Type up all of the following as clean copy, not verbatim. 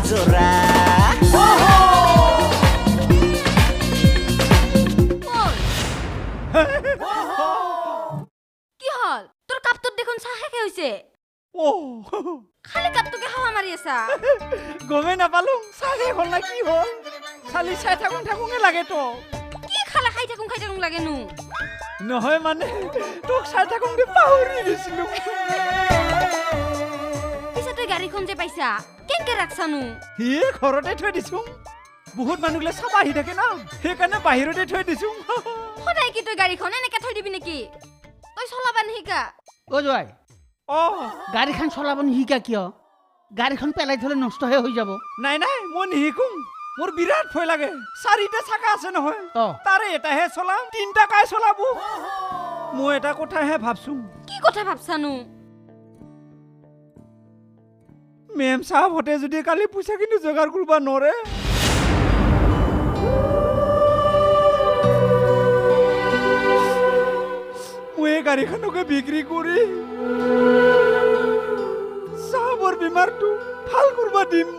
জোৰা কি হল তোৰ কাপটোত দেখোন চাহ শেষে হৈছে খালি কাপটোকে হাৱা মাৰি আছা গমে নাপালো চাহে হল না কি হল খালি চাই থাকুঙে লাগে তো কি খালা খাই থাকুং লাগেনো নহয় মানে তোক চাই থাকুঙে পাহৰি গৈছিলো পিছে তই গাড়ীখন যে পাইছা কেনকে ৰাখছানো হি ঘৰতে থৈ দিছো বহুত মানুহলে চাবা আহি থাকে না সেইকাৰণে বাহিৰতে থৈ দিছো সদায় কি তই গাড়ীখন এনেকে থৈ দিবি নেকি তই চলাবা নিশিকা ও জয় গাড়ীখন চলাব নিশিকা কিয় গাড়ীখন পেলাই থলে নষ্টহে হৈ যাব নাই মই নিশিকো মোৰ বিৰাট ভয় লাগে 4টা চাকা আছে নহয় তাৰে এটাহে চলাম 3টা কাই চলাব মই এটা কথাহে ভাবছো কি কথা ভাবছানো মেম সাহেব হতে যদি কালি পইচা কিন্তু জোগাৰ কৰবা নৰে মই গাড়ীখনকে বিক্ৰী কৰি সাহেবৰ বেমাৰটো ভাল কৰবা দিম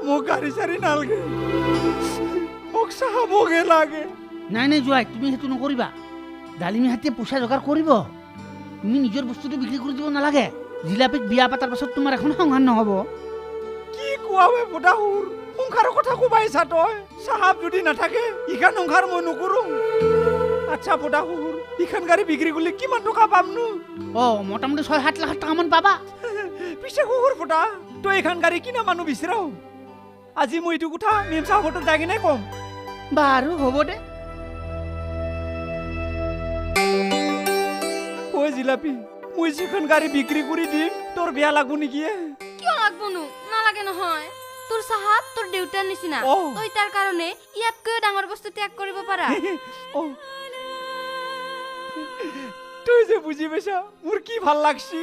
মই গাড়ী চাৰি নালগে মোক সাহেবকে লাগে নাই জয় তুমি সেইটো নকৰিবা ডালিমী হাতীয়ে পইচা যোগাৰ কৰিব তুমি নিজৰ বস্তুটো বিক্ৰী কৰি দিব নালাগে জিলাপিক বিয়া পাতাৰ পাছত তোমাৰ এখন সংসাৰ নহব কি কোৱাবে বুঢ়াহুৰ সংসাৰৰ কথা কবাইছা তই সাহেব যদি নাথাকে ইখান সংসাৰ মই নকৰোঁ আচ্ছা বুঢ়াহুৰ ইখান গাড়ী বিক্ৰী কৰিলে কিমান টকা পামনো মোটামুটি 6-7 লাখ টকামান পাবা পিছে কুকুৰ ফুটা তই এইখন গাড়ী কিনা মানুহ বিচাৰাও আজি মই এইটো কথা মেম সাহেবক যাই কিনে কম বাৰু হ'ব দে ঐ জিলাপি মই যিখন গাড়ী বিক্ৰী কৰি দিম তোৰ বেয়া লাগব নেকি কিয় লাগবনো নালাগে নহয় তোৰ সাহাব তোৰ দেউতাৰ নিচিনা তই তাৰ কাৰণে ইয়াতকৈ ডাঙৰ বস্তু ত্যাগ কৰিব পাৰা তুই যে বুজি পাইছা মোৰ কি ভাল লাগছি